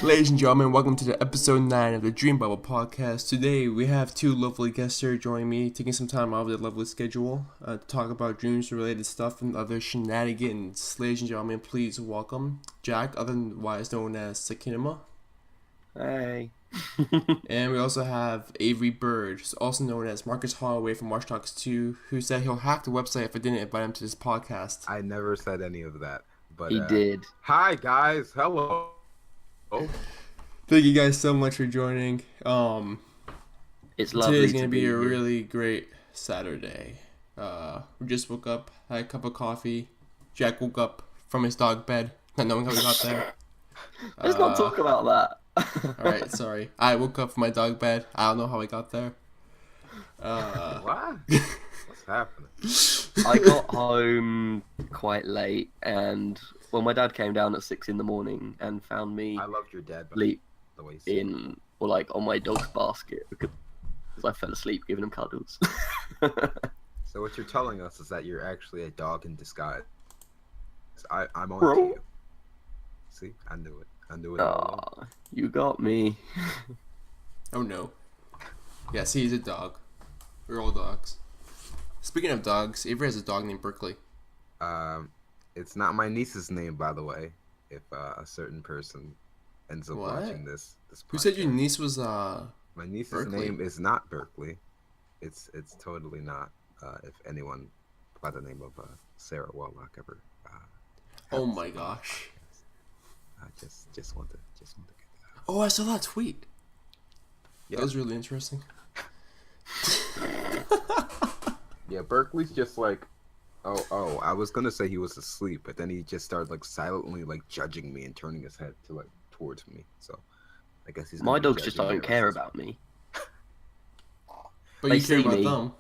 Ladies and gentlemen, welcome to the episode 9 of the Dreambubble podcast. Today we have two lovely guests here joining me, taking some time out of their lovely schedule to talk about dreams-related stuff and other shenanigans. Ladies and gentlemen, please welcome Jack, otherwise known as Sakinema. Hey. And we also have Avery Bird, also known as Marcus Holloway from Watch Dogs 2, who said he'll hack the website if I didn't invite him to this podcast. I never said any of that, but He did. Hi guys, hello. Thank you guys so much for joining. It's lovely. Today's gonna to be a here. really great Saturday. We just woke up, had a cup of coffee. Jack woke up from his dog bed, not knowing how he got there. Let's not talk about that. Alright, sorry. I woke up from my dog bed. I don't know how I got there. What? What's happening? I got home quite late, and my dad came down at 6 in.the morning and found me I loved your dad, but sleep the way he in, or like on my dog's basket because I fell asleep giving him cuddles. So what you're telling us is that you're actually a dog in disguise. I'm on Bro. to you. See, I knew it. I knew it. all along. Aw, you got me. Oh no. Yes, he's a dog. We're all dogs. Speaking of dogs, Avery has a dog named Berkeley. It's not my niece's name, by the way. If a certain person ends up What? watching this Who said your podcast. niece was My niece's Berkeley? name is not Berkeley. It's totally not. If anyone by the name of Sarah Warlock ever. Oh my gosh. I just want to get that out. Oh, I saw that tweet. Yeah. That was really interesting. Yeah, Berkeley's just like, oh, I was gonna say he was asleep, but then he just started like silently like judging me and turning his head to like towards me. So I guess he's My gonna be dogs just judging don't me care versus- about me. But They you care see about me. them.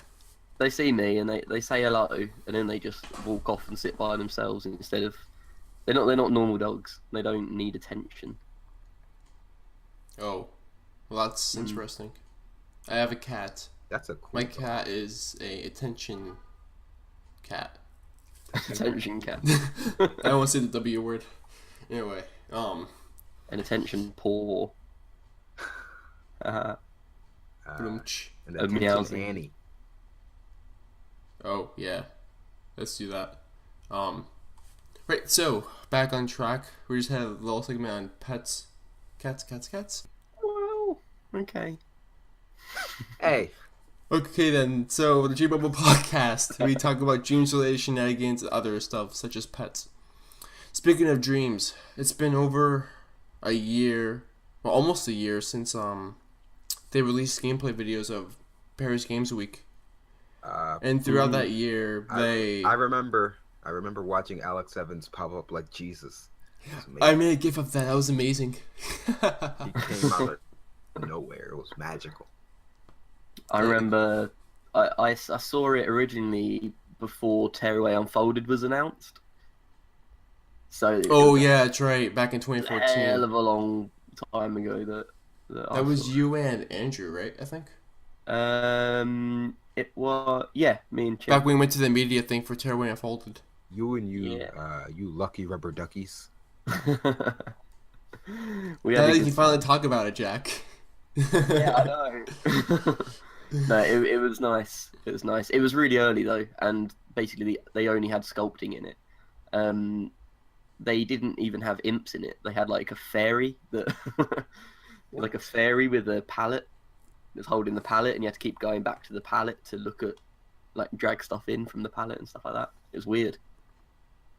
They see me and they say hello, and then they just walk off and sit by themselves instead of. They're not normal dogs. They don't need attention. Oh. Well, that's interesting. I have a cat. That's a cool My dog. cat is a attention cat. Attention cat. I don't want to say the W word. Anyway, An attention poor. Brunch. And A attention meowsing. Annie. Oh yeah, let's do that. Right. So back on track. We just had a little segment on pets, cats. Well, okay. Hey, Okay then. So the Dreambubble podcast, we talk about dreams-related shenanigans and other stuff such as pets. Speaking of dreams, it's been over a year, well, almost a year since they released gameplay videos of Paris Games Week. And throughout that year, they... I remember watching Alex Evans pop up like Jesus. It was I amazing. made a gif of that. That was amazing. He came out of nowhere. It was magical. I remember I saw it originally before Tearaway Unfolded was announced. So it Oh was yeah, that's right. Back in a hell 2014. of a long time ago that I That was saw it. you and Andrew, right? I think. It was me and Chip. Back when we went to the media thing for Tearaway Unfolded. You and you, Yeah. you lucky rubber duckies. We Now had a that you good can finally talk about it, Jack. Yeah, I know. No, it was nice. It was nice. It was really early though, and basically they only had sculpting in it. They didn't even have imps in it. They had like a fairy that, like a fairy with a palette that's holding the palette, and you had to keep going back to the palette to look at, like, drag stuff in from the palette and stuff like that. It was weird.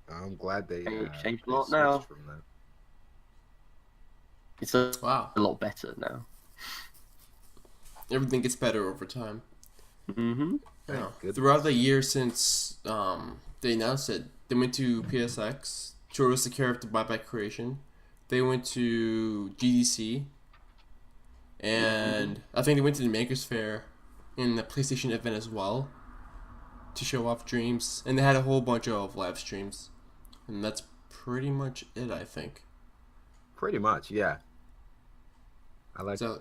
I'm glad they Changed a they lot switched now. from that. It's a Wow. lot better now. Everything gets better over time. Mm-hmm. Yeah. goodness. Throughout the year since they announced it, they went to PSX, showed us the character buyback creation. They went to GDC, and I think they went to the Makers Fair in the PlayStation event as well to show off Dreams. And they had a whole bunch of live streams, and that's pretty much it, I think. Pretty much, yeah. I like So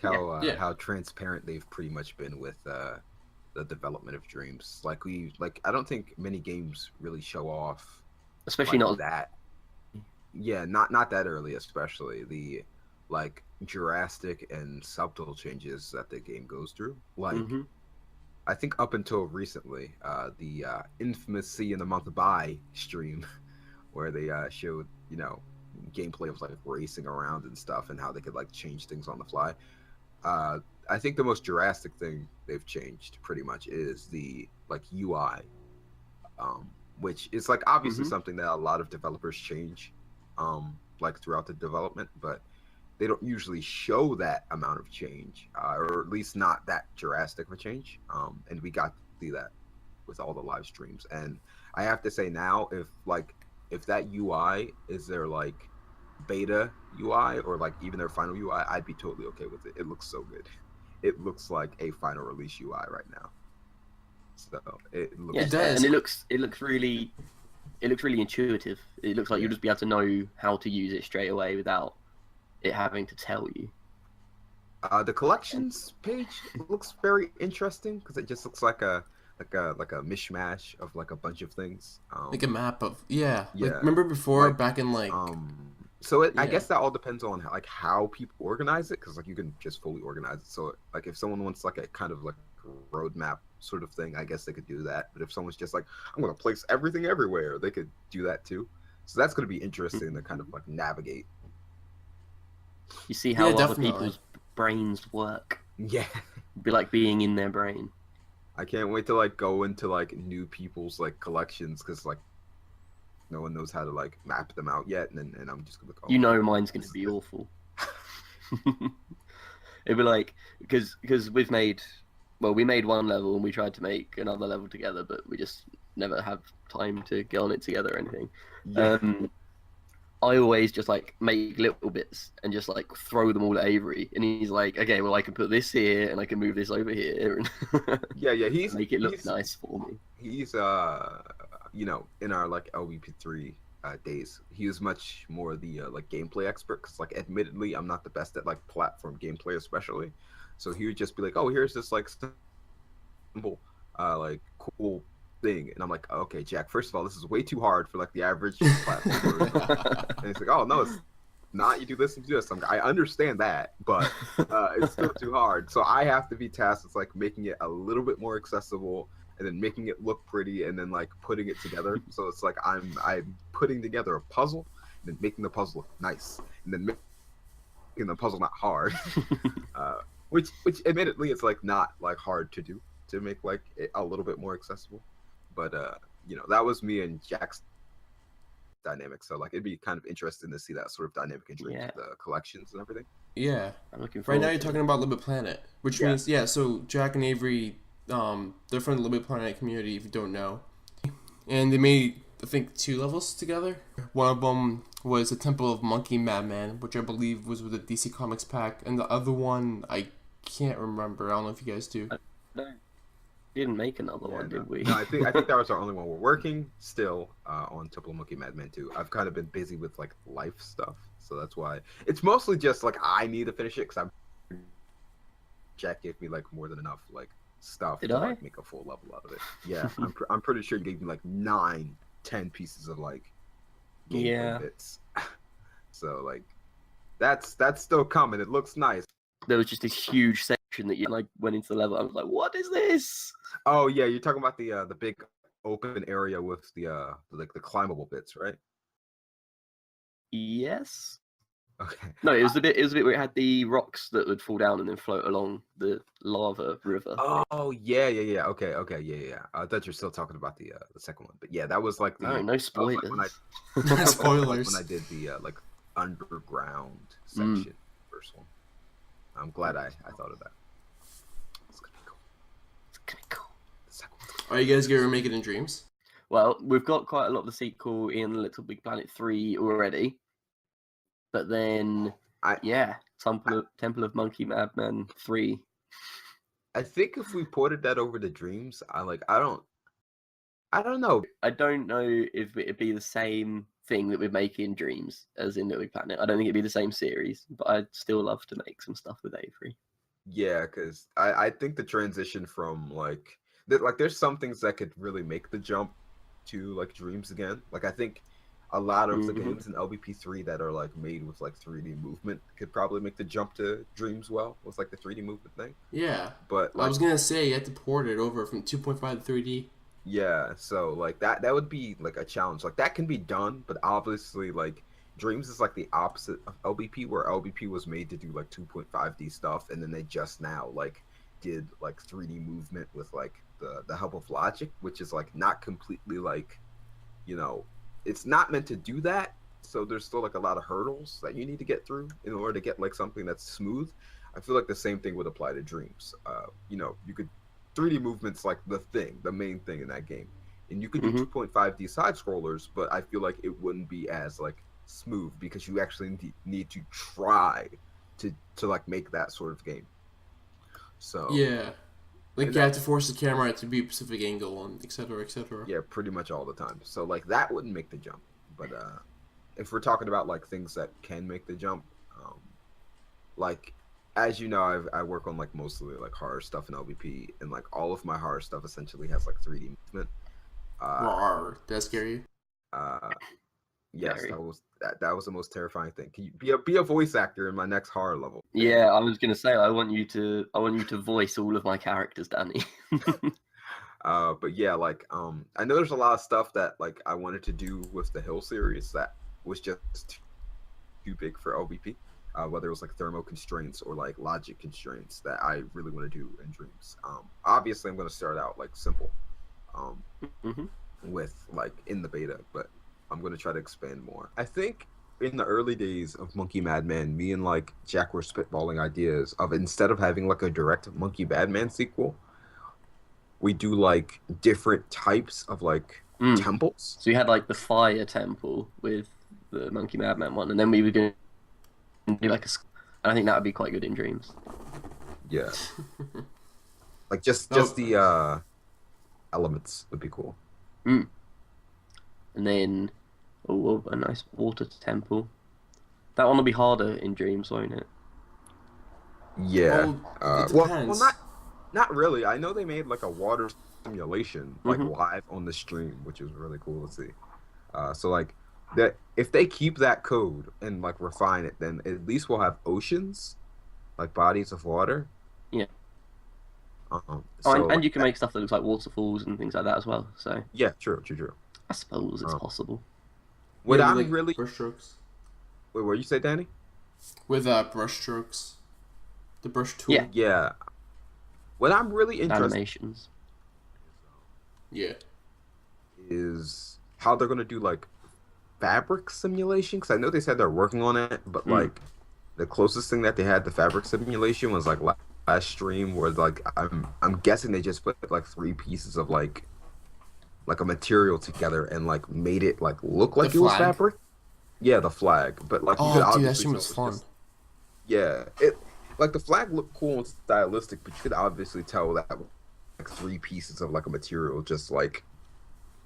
how transparent they've pretty much been with the development of Dreams. I don't think many games really show off especially like not. that. Yeah, not that early, especially the like drastic and subtle changes that the game goes through. Like Hmm. I think up until recently, the infamous "See in the Month By" stream, where they showed gameplay of like racing around and stuff, and how they could like change things on the fly. Uh, I think the most drastic thing they've changed pretty much is the like UI, which is like obviously Hmm. something that a lot of developers change, like throughout the development, but they don't usually show that amount of change, or at least not that drastic of a change. And we got to see that with all the live streams. And I have to say now, if that UI is their like beta UI or like even their final UI, I'd be totally okay with it. It looks so good. It looks like a final release UI right now. So it Yeah, it looks and does. it looks really intuitive. It looks like yeah. you'll just be able to know how to use it straight away without it having to tell you. The And collections page looks very interesting because it just looks like a mishmash of like a bunch of things. Like a map of like Yeah, remember before like back in like I yeah guess that all depends on how people organize it because like you can just fully organize it. So like if someone wants like a kind of like roadmap sort of thing, I guess they could do that. But if someone's just like I'm gonna place everything everywhere, they could do that too. So that's gonna be interesting to kind of like navigate. you see yeah how other definitely. people's brains work. Yeah. It'd be like being in their brain. I can't wait to like go into like new people's like collections because like no one knows how to like map them out yet, and I'm just gonna be like, You oh know, cool, mine's going to this is be good. awful. It'd be like because we made one level and we tried to make another level together, but we just never have time to get on it together or anything. Yeah. Um, I always just like make little bits and just like throw them all at Avery, and he's like, "Okay, well, I can put this here and I can move this over here and Yeah, make it look nice for me." he's in our like LVP3 days, he was much more the like gameplay expert because like admittedly I'm not the best at like platform gameplay especially, so he would just be like, oh, here's this like simple like cool thing, and I'm like, okay, Jack, first of all, this is way too hard for like the average platform person. And he's like, oh no, it's not, you do this and do this. I understand that, but it's still too hard. So I have to be tasked with like making it a little bit more accessible, and then making it look pretty, and then like putting it together. So it's like I'm putting together a puzzle, and then making the puzzle look nice, and then making the puzzle not hard. uh, which admittedly it's like not like hard to do to make like it a little bit more accessible. But that was me and Jack's dynamic. So like it'd be kind of interesting to see that sort of dynamic in Dreams Yeah, with the collections and everything. yeah. I'm looking Right now forward you're to talking it. about Little Bit Planet, which Yeah. means so Jack and Avery, they're from the Little Bit Planet community if you don't know, and they made I think 2 levels together. One of them was the Temple of Monkey Madman, which I believe was with the DC Comics pack, and the other one I can't remember. I don't know if you guys do. I don't, didn't make another Yeah, one, no, did we? no. I think that was our only one. We're working still on Triple Monkey Madman 2. I've kind of been busy with like life stuff, so that's why it's mostly just like I need to finish it because Jack gave me like more than enough like stuff Did to I? like make a full level out of it. Yeah, I'm pretty sure he gave me like 9, 10 pieces of like gameplay Yeah. bits. So like that's still coming. It looks nice. There was just this huge section that you like went into the level. I was like, "What is this?" Oh yeah, you're talking about the big open area with the like the climbable bits, right? Yes. Okay. No, it was the bit. It was the bit where it had the rocks that would fall down and then float along the lava river. Oh yeah. Okay, yeah. I thought you're still talking about the second one, but yeah, that was like No, no that was like when I spoilers. that was like when I Spoilers. did the like underground Mm. section first one. I'm glad I thought of that. It's gonna be cool. It's gonna be cool. The second one's Are you guys gonna make it in Dreams? Well, we've got quite a lot of the sequel in Little Big Planet 3 already. But then, I Temple of Monkey Madman 3. I think if we ported that over to Dreams, I don't know. I don't know if it'd be the same thing that we're making Dreams as in Little Big Planet. I don't think it'd be the same series, but I'd still love to make some stuff with Avery. Yeah, because I think the transition from like there's some things that could really make the jump to like Dreams again. Like I think a lot of the games in LBP3 that are like made with like 3D movement could probably make the jump to Dreams well with like the 3D movement thing. Yeah. But like, I was gonna say you had to port it over from 2.5 to 3D. yeah, so like that would be like a challenge. Like that can be done, but obviously like Dreams is like the opposite of LBP, where LBP was made to do like 2.5D stuff, and then they just now like did like 3D movement with like the help of logic, which is like not completely like, you know, it's not meant to do that. So there's still like a lot of hurdles that you need to get through in order to get like something that's smooth. I feel like the same thing would apply to Dreams. You know, you could 3D movements like the main thing in that game, and you could do 2.5D side scrollers, but I feel like it wouldn't be as like smooth because you actually need to try to like make that sort of game. So yeah, like you have to force the camera to be a specific angle and etc. etc. Yeah, pretty much all the time. So like that wouldn't make the jump, but if we're talking about like things that can make the jump, like as you know, I work on like mostly like horror stuff in LVP, and like all of my horror stuff essentially has like 3D movement. Rawr, did that scare you? Yes, Very. that was the most terrifying thing. Can you be a voice actor in my next horror level? Yeah, I was gonna say I want you to voice all of my characters, Danny. But yeah, like I know there's a lot of stuff that like I wanted to do with the Hill series that was just too big for LVP. Whether it was like thermo constraints or like logic constraints that I really want to do in Dreams. Obviously I'm going to start out like simple, with like in the beta, but I'm going to try to expand more. I think in the early days of Monkey Madman, me and like Jack were spitballing ideas of, instead of having like a direct Monkey Madman sequel, we do like different types of like temples. So you had like the fire temple with the Monkey Madman one, and then we were going to do like I think that would be quite good in Dreams. Yeah. Like just the elements would be cool. And then a nice water temple. That one will be harder in Dreams, won't it? Yeah. It Well, depends. not really. I know they made like a water simulation like live on the stream, which is really cool to see. So like that, if they keep that code and like refine it, then at least we'll have oceans, like bodies of water. Yeah. So, and you can make stuff that looks like waterfalls and things like that as well. So yeah, true. I suppose it's possible. What I'm like really brush strokes. Wait, what you say, Danny? With brush strokes, the brush tool. Yeah. What I'm really interested Animations. Yeah. is how they're gonna do like fabric simulation, because I know they said they're working on it, but like the closest thing that they had to fabric simulation was like last stream, where like I'm guessing they just put like 3 pieces of like a material together and like made it like look like it was fabric. Yeah, the flag, but like you could dude, that obviously stream was tell fun. it's yeah, it like the flag looked cool and stylistic, but you could obviously tell that like 3 pieces of like a material just like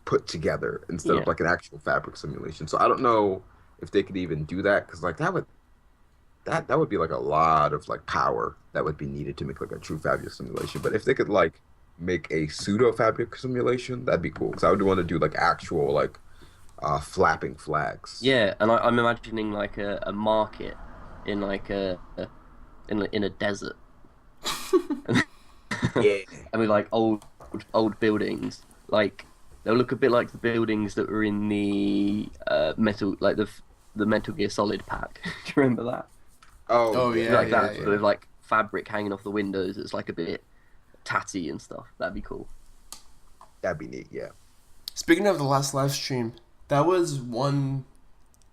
put together instead of like an actual fabric simulation. So I don't know if they could even do that, because like that would be like a lot of like power that would be needed to make like a true fabric simulation. But if they could like make a pseudo fabric simulation, that'd be cool, because I would want to do like actual like flapping flags. Yeah, and I'm imagining like a market in like in a desert. Yeah. And with like old buildings, like they'll look a bit like the buildings that were in the Metal Gear Solid pack. Do you remember that? Oh yeah, Like that, yeah. but with like fabric hanging off the windows. It's like a bit tatty and stuff. That'd be cool. That'd be neat. Yeah. Speaking of the last live stream, that was one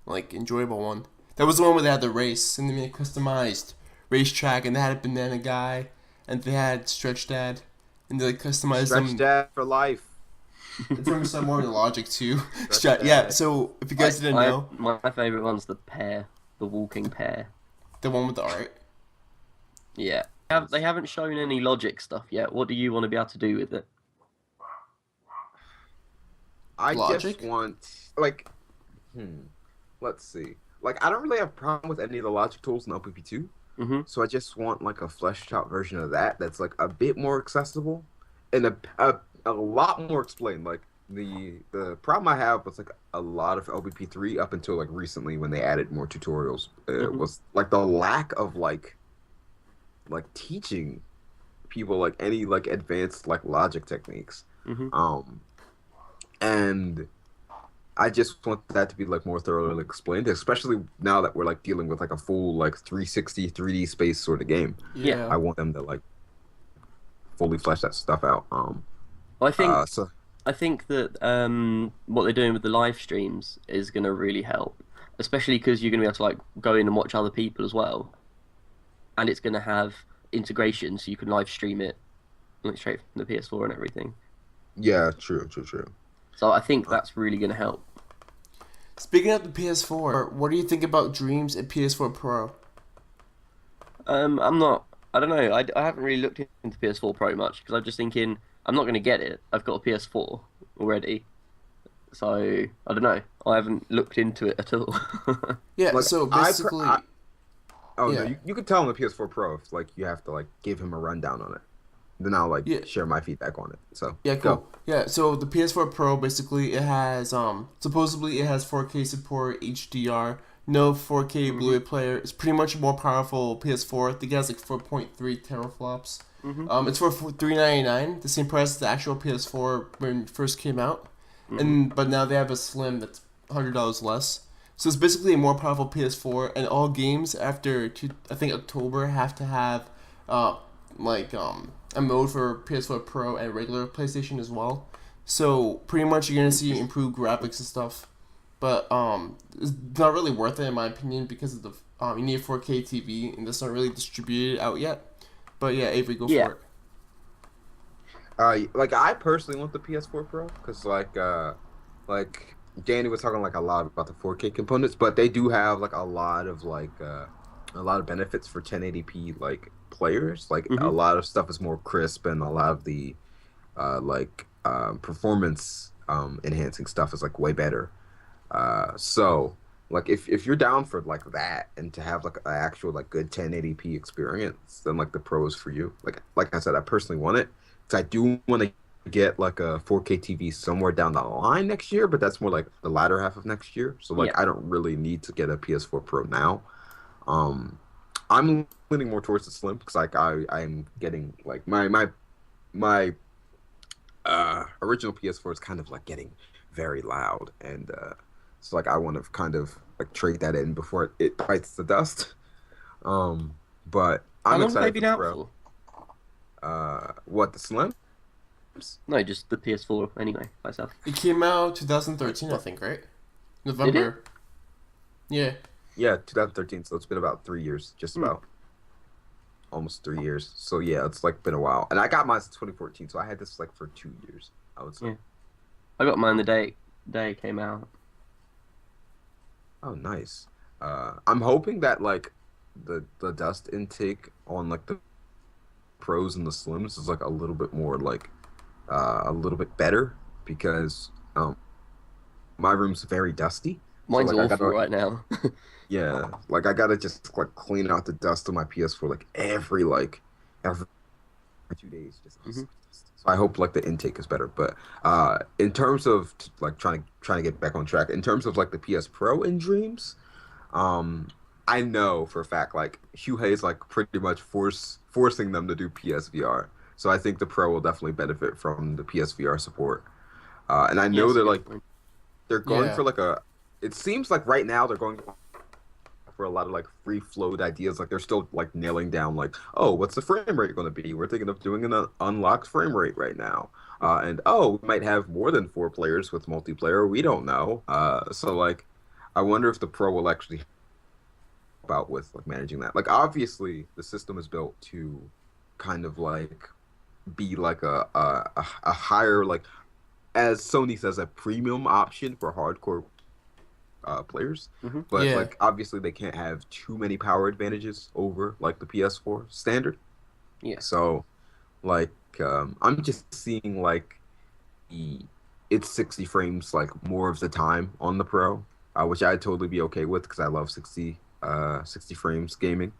like enjoyable one. That was the one where they had the race and they made a customized racetrack, and they had a banana guy, and they had Stretch Dad, and they like customized Stretch them. Dad for life. In terms of some more logic too. Stretch Yeah. Dad. So if you guys didn't know, my favorite one's the walking pair. the one with the art. Yeah. They haven't shown any logic stuff yet. What do you want to be able to do with it? I Logic? just want like Hmm. Let's see. Like, I don't really have a problem with any of the logic tools in LPP2. Hmm. So I just want like a fleshed out version of that that's like a bit more accessible and a lot more explained. Like the problem I have with like a lot of LBP3 up until like recently when they added more tutorials Hmm. was like the lack of like teaching people like any like advanced like logic techniques. Hmm. Um and I just want that to be like more thoroughly explained, especially now that we're like dealing with like a full like 360 3D space sort of game. Yeah. Yeah. I want them to like fully flesh that stuff out. Well, So I think that what they're doing with the live streams is going to really help, especially because you're going to be able to like go in and watch other people as well, and it's going to have integration, so you can live stream it like straight from the PS4 and everything. yeah, true, true, true. So I think Uh, that's really going to help. Speaking of the PS4, what do you think about Dreams and PS4 Pro? I'm not. I don't know. I haven't really looked into PS4 Pro much because I'm just thinking I'm not going to get it. I've got a PS4 already, so I don't know. I haven't looked into it at all. Yeah, like so basically, oh no, yeah, you could tell him the PS4 Pro if like you have to like give him a rundown on it. Then I'll like yeah, share my feedback on it. So yeah, go. cool. Yeah, so the PS4 Pro basically it has supposedly it has 4K support, HDR, no 4K Hmm. Blu-ray player. It's pretty much more powerful PS4. I think it has like 4.3 teraflops. Hmm. It's for $399, the same price as the actual PS4 when it first came out, Hmm. and but now they have a Slim that's $100 less. So it's basically a more powerful PS4, and all games after I think October have to have uh like a mode for PS4 Pro and regular PlayStation as well. So pretty much you're gonna see improved graphics and stuff, but it's not really worth it in my opinion because of the you need a 4K TV and that's not really distributed out yet. But yeah, Avery, go Yeah. for it. Like I personally want the PS4 Pro because like Danny was talking like a lot about the 4K components, but they do have like a lot of benefits for 1080p like players. Like a Hmm. lot of stuff is more crisp, and a lot of the performance enhancing stuff is like way better. So like if you're down for like that and to have like an actual like good 1080p experience, then like the Pro is for you. Like I said, I personally want it because I do want to get like a 4K TV somewhere down the line next year, but that's more like the latter half of next year. So Yeah. like I don't really need to get a PS4 Pro now. Um, I'm leaning more towards the Slim because like I'm getting like my original PS4 is kind of like getting very loud, and so like I want to kind of like trade that in before it bites the dust. Um, but How I'm long have they excited for been the out Pro. for? What the Slim? No, just the PS4 anyway, myself. It came out 2013, I think, right? Did it? November. Yeah. Yeah, 2013. So it's been about 3 years, just Hmm. about almost 3 years. So yeah, it's like been a while, and I got mine in 2014, so I had this like for 2 years, I would say. Yeah. I got mine the day it came out. Oh, nice. I'm hoping that like the dust intake on like the pros and the slims is like a little bit more like a little bit better because my room's very dusty. So Mine's like I awful gotta right now. yeah, like I gotta just like clean out the dust on my PS4 like every 2 days. Just Hmm. so I hope like the intake is better. But in terms of like trying to get back on track, in terms of like the PS Pro in Dreams, um, I know for a fact like Hyuhei is like pretty much forcing them to do PSVR. So I think the Pro will definitely benefit from the PSVR support. And I Yeah, know that's a they're good like point. they're going Yeah. for like a. It seems like right now they're going for a lot of like free flowed ideas. Like they're still like nailing down like, oh, what's the frame rate going to be? We're thinking of doing an unlocked frame rate right now. And oh, we might have more than 4 players with multiplayer. We don't know. So like, I wonder if the Pro will actually help out with like managing that. Like obviously, the system is built to kind of like be like a higher like as Sony says a premium option for hardcore players. Hmm. But Yeah. like obviously they can't have too many power advantages over like the PS4 standard. Yeah. So like I'm just seeing like the it's 60 frames like more of the time on the Pro. which I'd totally be okay with because I love 60 frames gaming.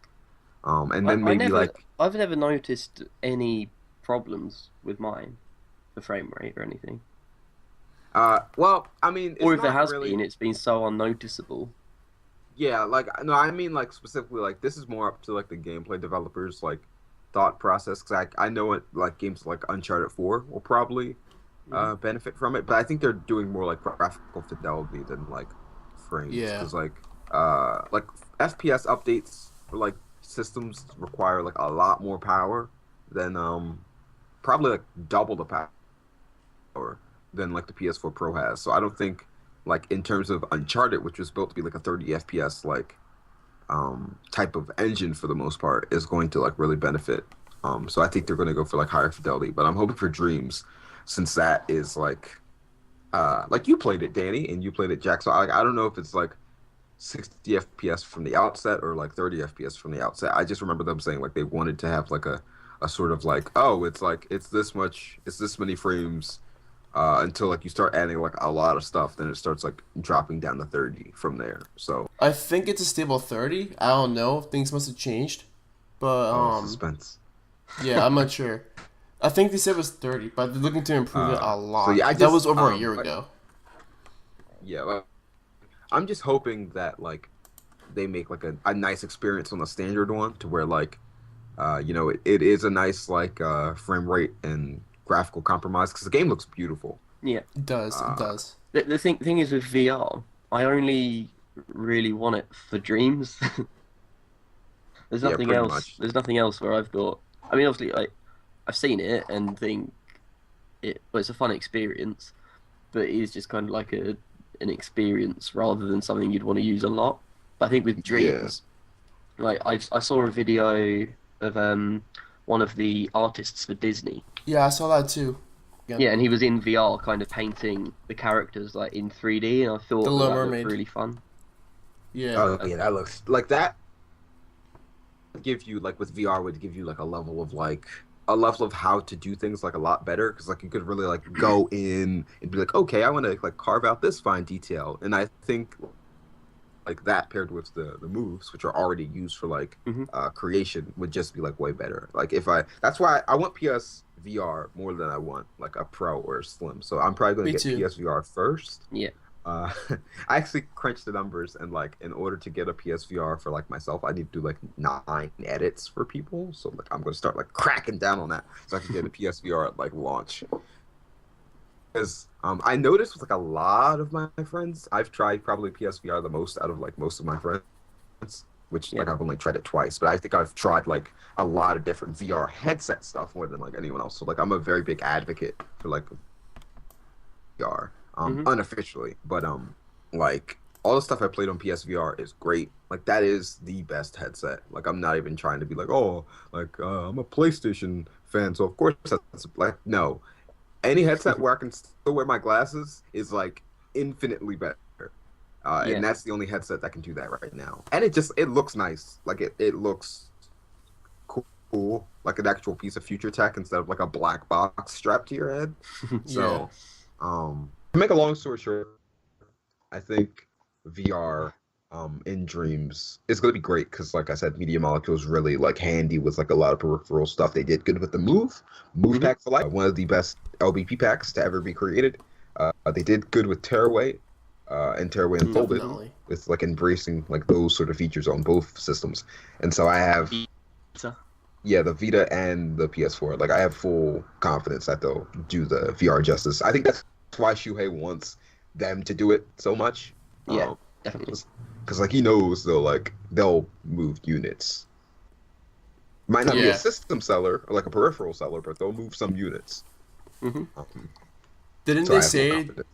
And I, then I maybe never, like I've never noticed any problems with mine, the frame rate or anything. well, I mean, Or it's if there not has really. been, it's been so unnoticeable. Yeah, like no, I mean like specifically like this is more up to like the gameplay developers like thought process because I know it like games like Uncharted 4 will probably Hmm. benefit from it, but I think they're doing more like graphical fidelity than like frames Yeah. because like FPS updates for like systems require like a lot more power than probably like double the power than like the PS4 Pro has. So I don't think like in terms of Uncharted, which was built to be like a 30 FPS like type of engine for the most part, is going to like really benefit. So I think they're going to go for like higher fidelity, but I'm hoping for Dreams, since that is like you played it, Danny, and you played it, Jack. So I don't know if it's like 60 FPS from the outset or like 30 FPS from the outset. I just remember them saying like they wanted to have like a sort of like, oh, it's like it's this much, it's this many frames until like you start adding like a lot of stuff, then it starts like dropping down to 30 from there. So I think it's a stable 30. I don't know. Things must have changed. But oh, suspense. yeah, I'm not sure. I think they said it was 30, but they're looking to improve it a So lot. yeah, I That just was over a year ago. yeah, well, I'm just hoping that like they make like a nice experience on the standard one to where like it is a nice like frame rate and graphical compromise because the game looks beautiful. Yeah. It does. It Uh, does. The thing is with VR, I only really want it for dreams. There's yeah, nothing pretty else. much. There's nothing else where I've thought. I mean, obviously, I've seen it and think well, it's a fun experience, but it is just kind of like an experience rather than something you'd want to use a lot. But I think with Yeah. dreams, like I saw a video of one of the artists for Disney. Yeah, I saw that too. Yeah, and he was in VR, kind of painting the characters like in 3D, and I The thought that Little that looked Mermaid. really fun. Yeah. Oh yeah, that looks like that. Give you like with VR would give you like a level of how to do things like a lot better because like you could really like go in and be like, okay, I want to like carve out this fine detail, and I think like that paired with the moves which are already used for like Hmm. creation would just be like way better. Like if I that's why I want PS VR more than I want like a Pro or a Slim. So I'm probably Me going to get too. PSVR first. Yeah. uh, I actually crunched the numbers, and like in order to get a PSVR for like myself, I need to do like 9 edits for people. So like I'm gonna start like cracking down on that so I can get a PSVR at like launch. Because I noticed with like a lot of my friends, I've tried probably PSVR the most out of like most of my friends, which Yeah. like I've only tried it twice, but I think I've tried like a lot of different VR headset stuff more than like anyone else. So like I'm a very big advocate for like VR, Mhm. unofficially, but like all the stuff I played on PSVR is great. Like that is the best headset. Like I'm not even trying to be like, oh, like I'm a PlayStation fan, so of course that's like no. Any headset where I can still wear my glasses is like infinitely better. And Yeah. that's the only headset that can do that right now. And it looks nice. Like it looks cool, like an actual piece of future tech instead of like a black box strapped to your head. Yeah. So, to make a long story short, I think VR in Dreams is going to be great because, like I said, Media Molecule is really like handy with like a lot of peripheral stuff. They did good with the Move Mhm. Pack for Life, one of the best LBP packs to ever be created. They did good with Tearaway and Tearaway Unfolded Definitely. with like embracing like those sort of features on both systems. And so I have So, yeah, the Vita and the PS4. Like I have full confidence that they'll do the VR justice. I think that's why Shuhei wants them to do it so much. yeah, definitely. Because like he knows they'll move units. Might not be Yeah. a system seller or like a peripheral seller, but they'll move some units. Hmm. Didn't So I they have full say? confidence.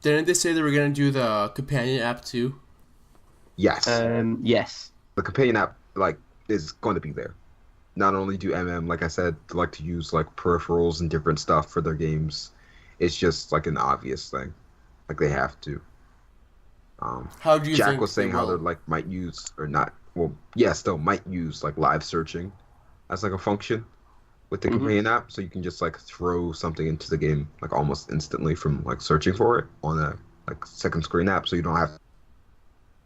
Didn't they say they were gonna do the companion app too? Yes, Yes. the companion app like is going to be there. Not only do MM, like I said, like to use like peripherals and different stuff for their games, it's just like an obvious thing. Like they have to. How do you Jack think was saying they how will? they like might use or not. Well, yeah, still might use like live searching as like a function with the Mhm. companion app, so you can just like throw something into the game like almost instantly from like searching for it on a like second screen app, so you don't have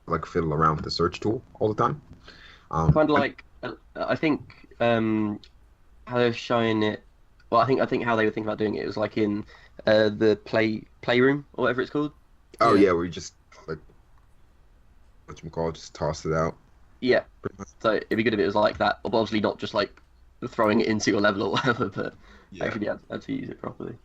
like fiddle around with the search tool all the time. Kind of like I think how they're showing it. Well, I think how they were thinking about doing it was like in the playroom or whatever it's called. Oh Yeah. yeah, where you just like just toss it out. Yeah. Pretty much. So it'd be good if it was like that, but obviously not just like throwing it into your level or whatever, but Yeah. actually had to use it properly.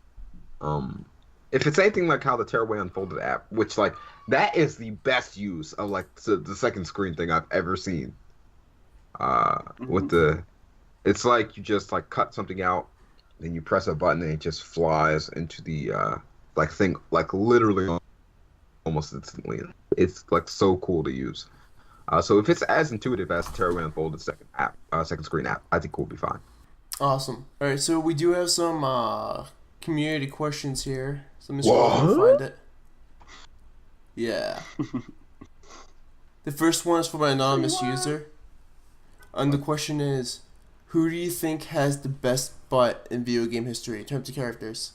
If it's anything like how the Tearaway Unfolded app, which like that is the best use of like the second screen thing I've ever seen. With the, it's like you just like cut something out, then you press a button and it just flies into the like thing like literally almost instantly. It's like so cool to use. So if it's as intuitive as Tearaway Unfolded second screen app, I think we'll be fine. Awesome. All right, so we do have some community questions here. So Mr. Wolf will find it. Yeah. The first one is from an anonymous user. And the question is, who do you think has the best butt in video game history in terms of characters?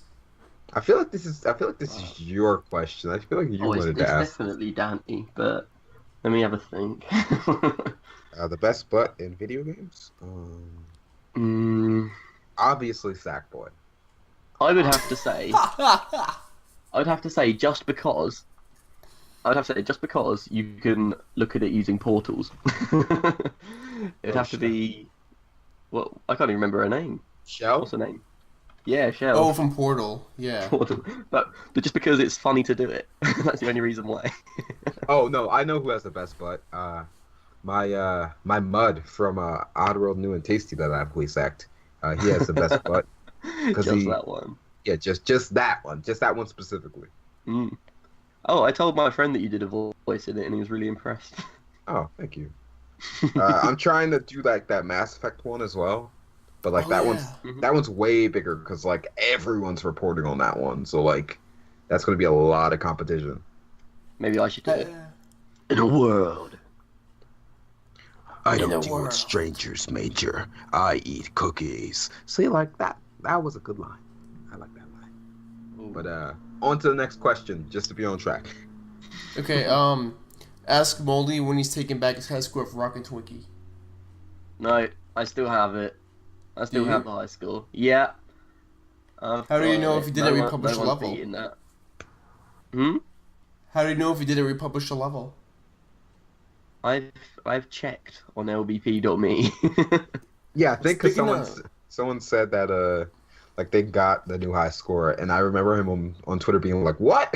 I feel like this is your question. I feel like you wanted it's to ask. definitely Dante, but let me have a think. The best butt in video games? Obviously Sackboy. I would have to say. I'd have to say just because you can look at it using portals. It'd have to be. Well, I can't even remember her name. Shell? What's her name? Yeah, Shell. Oh, from Portal. Yeah. Portal. But just because it's funny to do it. That's the only reason why. Oh no, I know who has the best butt. My Mud from Oddworld New and Tasty that I've voice act. He has the best butt. Just that one. Yeah, just that one. Just that one specifically. Mm. Oh, I told my friend that you did a voice in it, and he was really impressed. Oh, thank you. I'm trying to do like that Mass Effect one as well, but like that one's way bigger because like everyone's reporting on that one, so like that's going to be a lot of competition. Maybe I should do it. In a world. I In don't a deal with world. strangers, Major. I eat cookies. See, like that was a good line. I like that line. Ooh. But on to the next question, just to be on track. Okay, ask Moldy when he's taking back his high score for Rocket Twinkie. No, I still have it. I still Do you? have the high score. Yeah. How do you know if you didn't republish the level? Beating that. Hmm? How do you know if you didn't republish the level? I've checked on lbp.me. Yeah, I think because Speaking someone said that like they got the new high score, and I remember him on Twitter being like, "What?"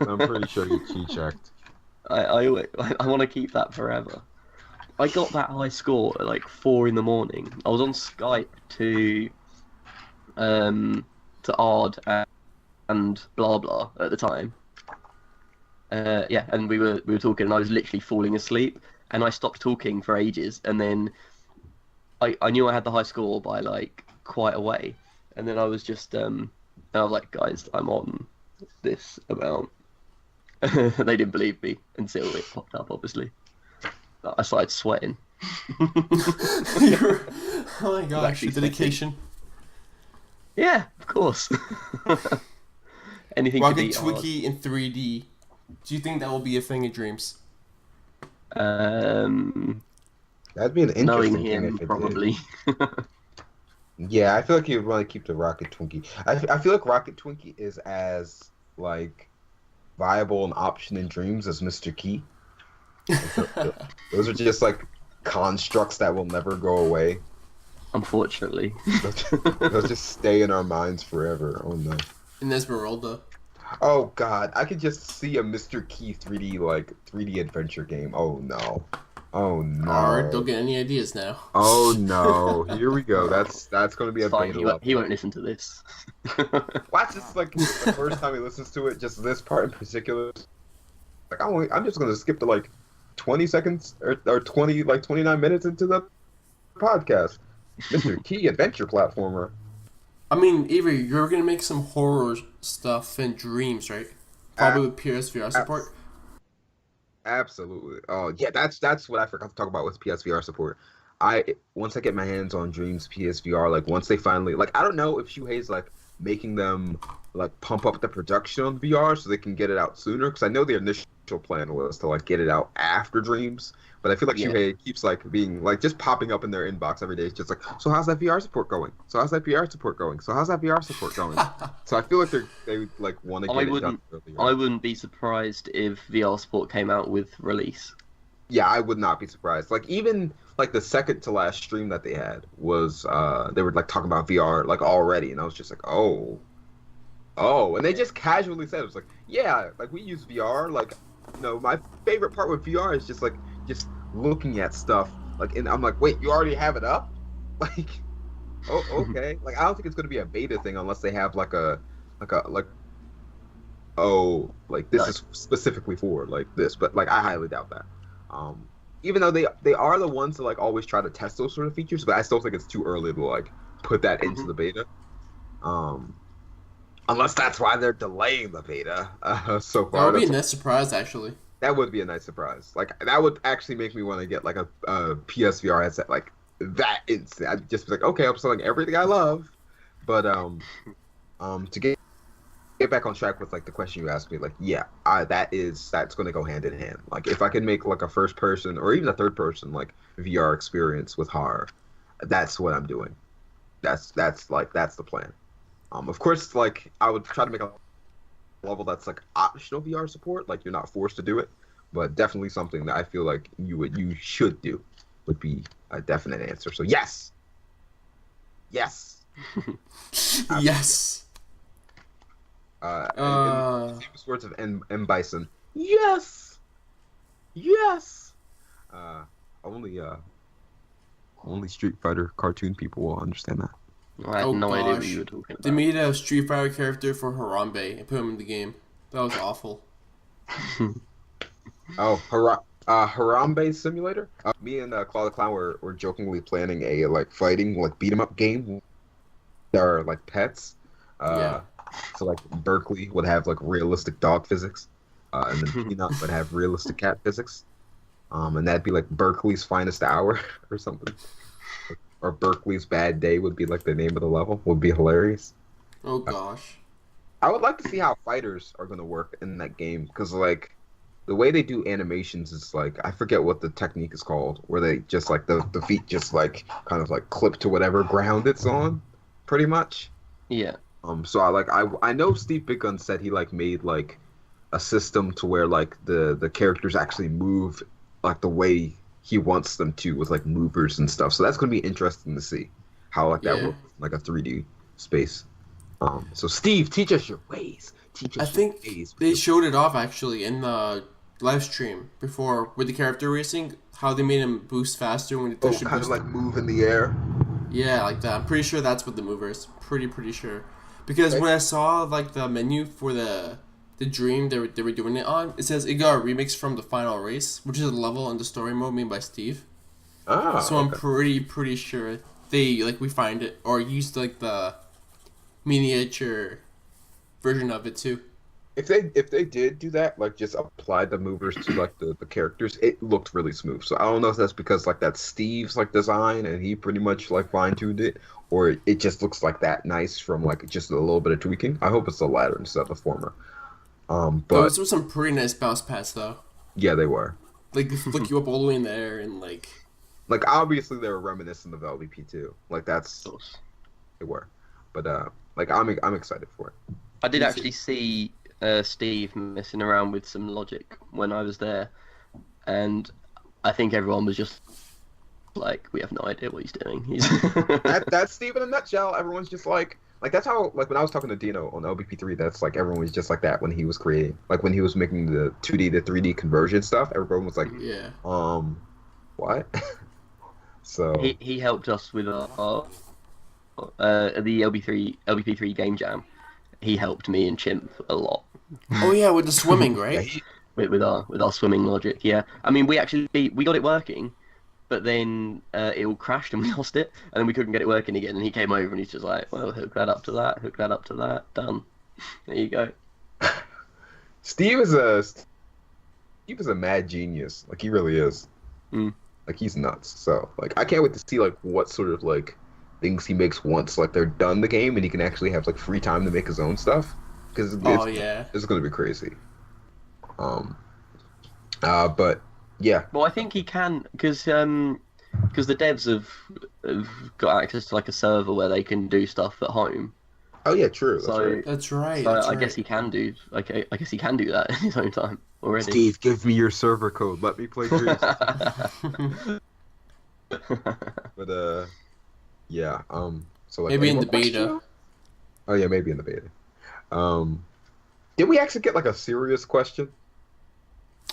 I'm pretty sure he checked. I want to keep that forever. I got that high score at like 4 a.m. I was on Skype to Ard and blah blah at the time. Yeah, and we were talking, and I was literally falling asleep, and I stopped talking for ages, and then I knew I had the high score by like quite a way, and then I was just and I was like, guys, I'm on this amount. They didn't believe me until it popped up, obviously. I started sweating. Oh my gosh, Actually the dedication. Yeah, of course. Anything to Rocket beat Ard. Twinkie in 3D. Do you think that will be a thing in Dreams? That'd be an Knowing interesting thing him, if it probably. did. Yeah, I feel like he would want to keep the Rocket Twinkie. I feel like Rocket Twinkie is as like viable an option in Dreams as Mr. Key. Those are just like constructs that will never go away. Unfortunately. They'll just stay in our minds forever. Oh no. In Esmeralda. Oh god, I could just see a Mr. Key 3D adventure game. Oh no. Oh no. Alright, don't get any ideas now. Oh no. Here we go. That's gonna be a Fine, beta level. he won't listen to this. Watch this like the first time he listens to it, just this part in particular. Like I'm just gonna skip to like 20 seconds or 29 minutes into the podcast. Mr. Key adventure platformer. I mean, Avery, you're gonna make some horror stuff in Dreams, right? Probably with PSVR support. Absolutely. Oh yeah, that's what I forgot to talk about with PSVR support. Once I get my hands on Dreams PSVR, like once they finally I don't know if Shuhei's like making them like pump up the production on VR so they can get it out sooner, because I know the initial plan was to like get it out after Dreams, but I feel like Yeah. Shuhei keeps like being like just popping up in their inbox every day. It's just like, so how's that VR support going? So how's that VR support going? So how's that VR support going? So I feel like they like want to I get it done wouldn't. earlier. I wouldn't be surprised if VR support came out with release. Yeah, I would not be surprised. Like even like the second to last stream that they had was they were like talking about VR like already, and I was just like, oh, and they just casually said it was like, yeah, like we use VR. Like, you know, my favorite part with VR is just like just looking at stuff. Like, and I'm like, wait, you already have it up? Like, oh, okay. Like, I don't think it's gonna be a beta thing unless they have like oh, like this is specifically for like this. But like, I highly doubt that. Even though they are the ones that like always try to test those sort of features, but I still think it's too early to like put that into the beta. Unless that's why they're delaying the beta so far. That would be a nice surprise, actually. That would be a nice surprise. Like that would actually make me want to get like a PSVR headset like that instant. I'd just be like, okay, I'm selling everything I love, but to get back on track with like the question you asked me, like yeah, that's going to go hand in hand. Like if I can make like a first person or even a third person like VR experience with horror, that's what I'm doing. That's the plan. Of course, like I would try to make a level that's like optional VR support, like you're not forced to do it, but definitely something that I feel like you should do would be a definite answer. So yes. Yes. And famous words of M. Bison. Yes. Only Street Fighter cartoon people will understand that. I had no idea what you were talking about. They made a Street Fighter character for Harambe and put him in the game. That was awful. Oh, Harambe Simulator? Me and Claw the Clown were jokingly planning a like fighting like beat 'em up game. There are like pets. Yeah. So like Berkeley would have like realistic dog physics, and then Peanut would have realistic cat physics. And that'd be like Berkeley's finest hour or something. Or Berkeley's bad day would be like the name of the level. Would be hilarious. Oh gosh. I would like to see how fighters are going to work in that game, because like the way they do animations is like, I forget what the technique is called, where they just like the feet just like kind of like clip to whatever ground it's on, pretty much. Yeah. So I know Steve Big Gun said he like made like a system to where like the characters actually move like the way he wants them to, with like movers and stuff. So that's going to be interesting to see how like that works in like a 3D space. So Steve, teach us your ways. I think they showed it off actually in the live stream before with the character racing, how they made him boost faster when he pushed kind of like move in the air. Yeah, like that. I'm pretty sure that's what the mover is. Pretty sure. Because when I saw like the menu for the Dream they were doing it on, it says it got a remix from the final race, which is a level in the story mode made by Steve. Ah, so I'm pretty sure they like refined it or used like the miniature version of it too. If they did do that, like just apply the movers to like the characters, it looked really smooth. So I don't know if that's because like that's Steve's like design and he pretty much like fine tuned it, or it just looks like that nice from like just a little bit of tweaking. I hope it's the latter instead of the former. But those were some pretty nice bounce pads though. Yeah, they were. Like they flick you up all the way in the air and like obviously they were reminiscent of LVP too. Like they were. But like I'm excited for it. I did actually see Steve messing around with some logic when I was there, and I think everyone was just like, we have no idea what he's doing. That's Steve in a nutshell. Everyone's just like that's how, like when I was talking to Dino on LBP3, that's like everyone was just like that when he was creating, like when he was making the 2D to 3D conversion stuff. Everyone was like, yeah, what? So he helped us with our the LBP3 game jam. He helped me and Chimp a lot. Oh yeah, with the swimming, right? Yeah, with our swimming logic. Yeah, I mean we got it working, but then it all crashed and we lost it, and then we couldn't get it working again. And he came over and he's just like, well, hook that up to that, done. There you go. Steve is a mad genius. Like he really is. Like he's nuts. So like I can't wait to see like what sort of like things he makes once like they're done the game and he can actually have like free time to make his own stuff, because it's going to be crazy. But yeah. Well, I think he can because the devs have got access to like a server where they can do stuff at home. Oh yeah, true. That's right. So That's right. so That's I guess right. he can do like I guess he can do that in his own time already. Steve, give me your server code. Let me play Dreams. But yeah. So like, Maybe any in more the beta. questions? Oh yeah, maybe in the beta. Um, did we actually get like a serious question?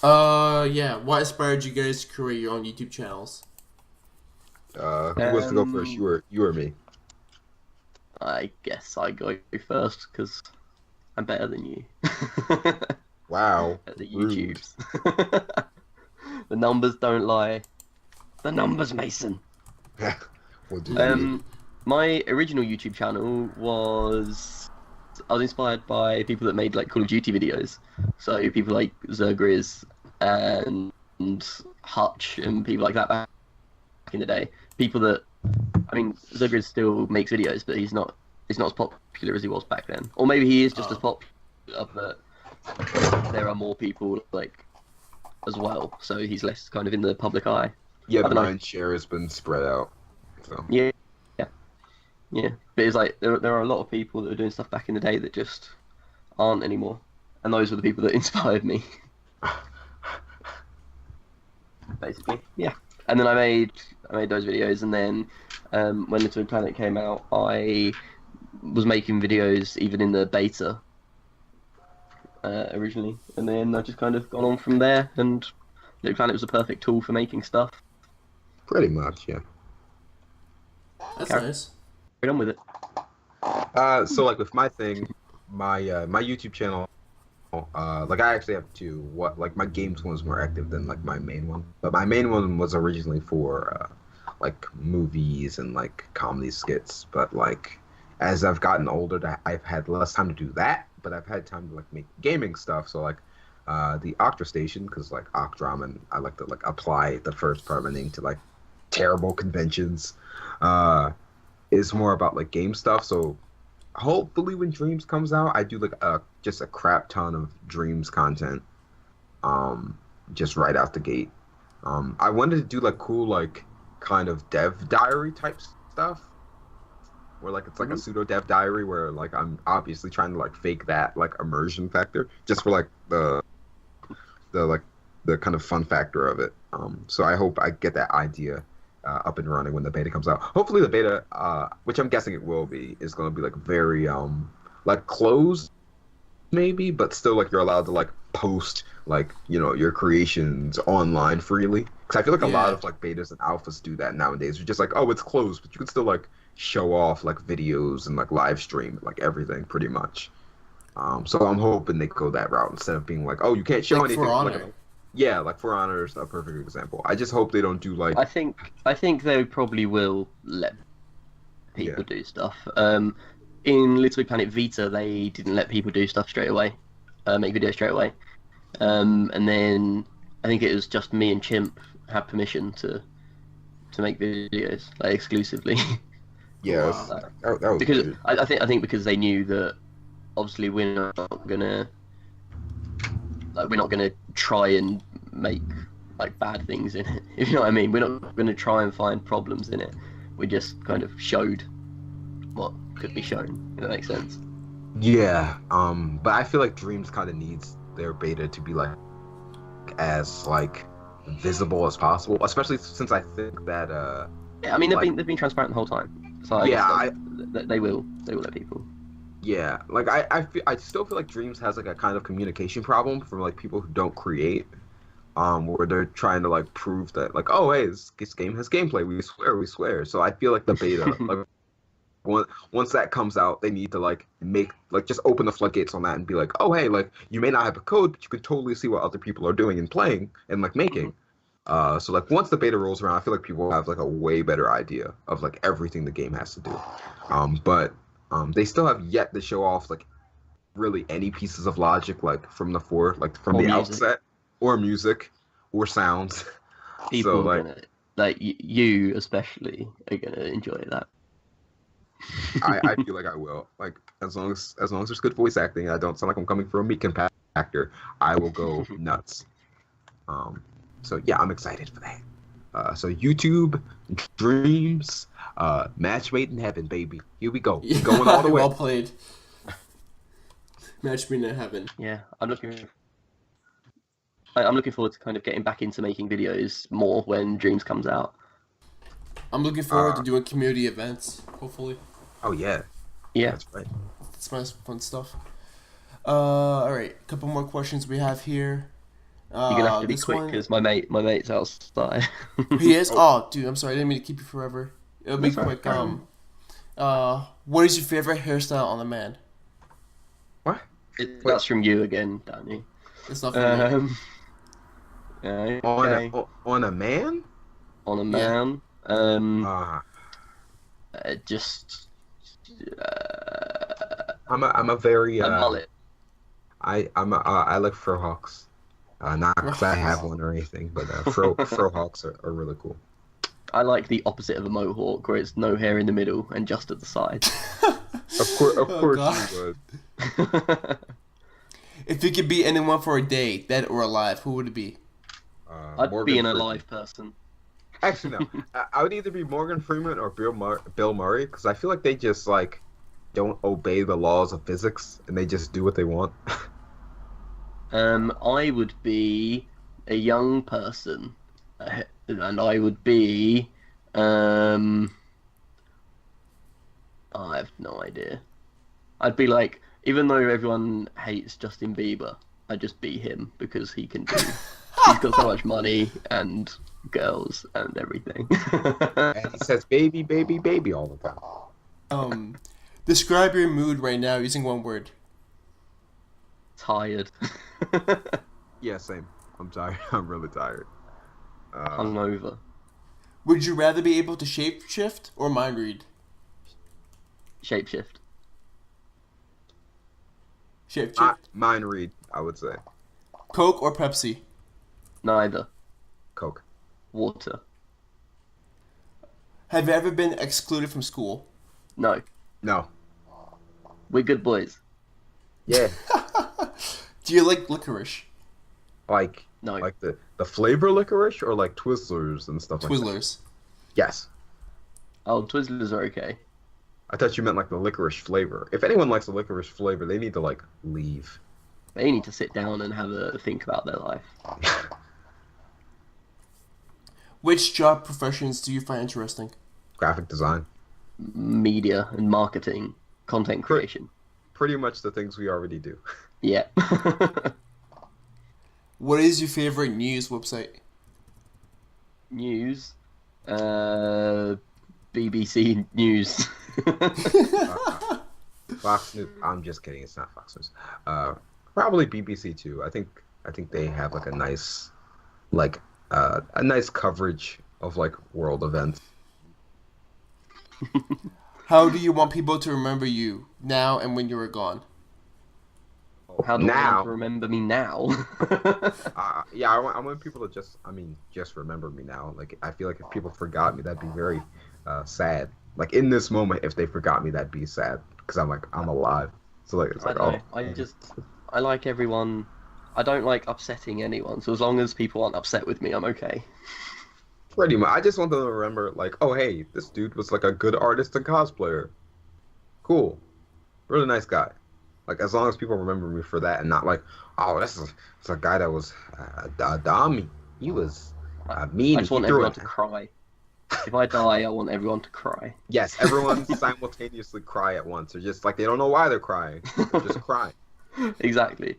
Yeah. What inspired you guys to create your own YouTube channels? Who wants to go first? um, You or me? I guess I go first because I'm better than you Wow, at the rude. YouTubes. The numbers don't lie. The numbers, Mason. Well, do you? My original YouTube channel was I was inspired by people that made like Call of Duty videos. So people like Zergriz and Hutch and people like that back in the day. People that I mean Zergriz still makes videos, but he's not as popular as he was back then. Or maybe he is just as popular, but there are more people like as well, so he's less kind of in the public eye. Yeah, I the don't know. mind share has been spread out. So Yeah, yeah, yeah. But it's like there are a lot of people that were doing stuff back in the day that just aren't anymore, and those were the people that inspired me, basically. Yeah. And then I made those videos, and then when Little Big Planet came out, I was making videos even in the beta originally, and then I just kind of gone on from there. And Little Planet was a perfect tool for making stuff. pretty much, yeah. That's Carry nice. on with it. So like with my thing, my YouTube channel, like I actually have two. What like my games one is more active than like my main one, but my main one was originally for like movies and like comedy skits. But like as I've gotten older, I've had less time to do that, but I've had time to like make gaming stuff. So like the Octa Station, because like Octram, and I like to like apply the first part of my name to like terrible conventions. Is more about like game stuff. So hopefully when Dreams comes out, I do like just a crap ton of Dreams content. Just right out the gate. I wanted to do like cool like kind of dev diary type stuff. Where like it's like a pseudo dev diary where like I'm obviously trying to like fake that like immersion factor just for like the like the kind of fun factor of it. So I hope I get that idea up and running when the beta comes out. Hopefully the beta, which I'm guessing it will be, is going to be like very like closed maybe, but still like you're allowed to like post like your creations online freely. Because I feel like a lot Yeah. of like betas and alphas do that nowadays. You're just like, oh, it's closed, but you can still like show off like videos and like live stream like everything pretty much. So I'm hoping they go that route instead of being like, oh, you can't show Like anything. For Like, Honor. yeah, like For Honor is a perfect example. I just hope they don't do like, I think they probably will let people do stuff. In Little Big Planet Vita, they didn't let people do stuff straight away, make videos straight away. And then I think it was just me and Chimp had permission to make videos like exclusively. yeah, Wow. that was Because weird. I think because they knew that obviously we're not gonna try and make like bad things in it. If you know what I mean, we're not gonna try and find problems in it. We just kind of showed what could be shown. If that makes sense. Yeah, but I feel like Dreams kind of needs their beta to be like as like visible as possible, especially since I think that Yeah, I mean like, they've been transparent the whole time. So I yeah, guess they will let people. yeah, like I still feel like Dreams has like a kind of communication problem from like people who don't create, where they're trying to like prove that like, oh hey, this game has gameplay, we swear. So I feel like the beta like once that comes out, they need to like make like just open the floodgates on that and be like, oh hey, like you may not have a code, but you can totally see what other people are doing and playing and like making. So like once the beta rolls around, I feel like people have like a way better idea of like everything the game has to do. But they still have yet to show off like really any pieces of logic like from from Or the music. outset, or music, or sounds. People So are like gonna like you especially are gonna enjoy that. I feel like I will. Like as long as there's good voice acting, I don't sound like I'm coming from a meat compactor, I will go nuts. So yeah, I'm excited for that. So YouTube, Dreams, Match Made in Heaven, baby. Here we go. We're going all the way. Well played. Match made in heaven. Yeah, I'm looking forward to kind of getting back into making videos more when Dreams comes out. I'm looking forward to doing community events, hopefully. Oh yeah, Yeah. that's right. That's my fun stuff. Alright, a couple more questions we have here. You're gonna have to be this quick one- because my mate's outside. He is? Oh, dude, I'm sorry. I didn't mean to keep you forever. It'll be That's quick. alright. What is your favorite hairstyle on a man? What? That's from you again, Danny. It's not for me. Okay. On a man? On a man. Just I'm a very a mullet. I like frohawks. Not because I have one or anything, but frohawks are really cool. I like the opposite of a mohawk, where it's no hair in the middle and just at the side. Of course God. you would. If you could be anyone for a day, dead or alive, who would it be? I'd Morgan be an Freeman. alive person. Actually, no. I would either be Morgan Freeman or Bill Murray, because I feel like they just like don't obey the laws of physics and they just do what they want. I would be a young person, and I would be. I have no idea. I'd be like, even though everyone hates Justin Bieber, I'd just be him because he can do. He's got so much money and girls and everything. And he says baby, baby, baby all the time. Describe your mood right now using one word. Tired. Yeah, same. I'm tired. I'm really tired. Hungover. Would you rather be able to shapeshift or mind read? Shapeshift. Shapeshift. Mind read, I would say. Coke or Pepsi? Neither. Coke. Water. Have you ever been excluded from school? No. No. We're good boys. Yeah. Do you like licorice? Like No. like the flavor licorice or like Twizzlers and stuff like that? Twizzlers. Yes. Oh, Twizzlers are okay. I thought you meant like the licorice flavor. If anyone likes the licorice flavor, they need to like leave. They need to sit down and have a think about their life. Which job professions do you find interesting? Graphic design. Media and marketing, content creation. Pretty much the things we already do. Yeah. What is your favorite news website? News. BBC News. Fox News. I'm just kidding. It's not Fox News. Probably BBC too. I think they have like a nice coverage of like world events. How do you want people to remember you now and when you are gone? How do I want Now, to remember me now? yeah, I want people to just remember me now. Like, I feel like if people forgot me, that'd be very sad. Like, in this moment, if they forgot me, that'd be sad. Because I'm alive. So, like, it's I like, don't know. I like everyone. I don't like upsetting anyone. So as long as people aren't upset with me, I'm okay. pretty much. I just want them to remember, like, oh, hey, this dude was, like, a good artist and cosplayer. Cool. Really nice guy. Like, as long as people remember me for that and not like, oh, this is a guy that was a dummy. He was mean. I just want everyone to cry. If I die, I want everyone to cry. Yes, everyone simultaneously cry at once. They're just like, they don't know why they're crying. They're just crying. Exactly.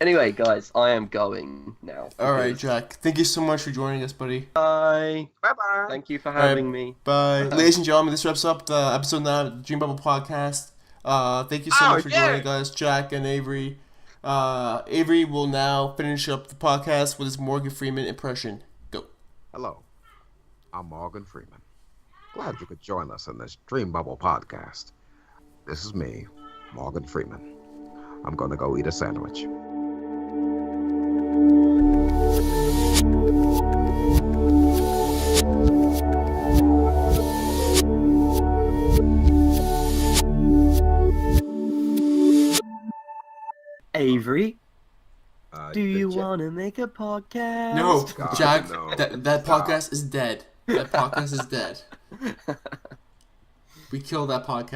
Anyway, guys, I am going now. Alright, Jack. Thank you so much for joining us, buddy. Bye. Bye-bye. Thank you for having me. Bye. Ladies and gentlemen, this wraps up the episode 9 of the Dreambubble podcast. Thank you so much for joining us, Jack and Avery. Avery will now finish up the podcast with his Morgan Freeman impression. Go. Hello. I'm Morgan Freeman. Glad you could join us on this Dreambubble podcast. This is me, Morgan Freeman. I'm gonna go eat a sandwich. Avery? Do you the want to make a podcast? No, God, Jack, no. that Stop. podcast is dead. That podcast is dead. We killed that podcast.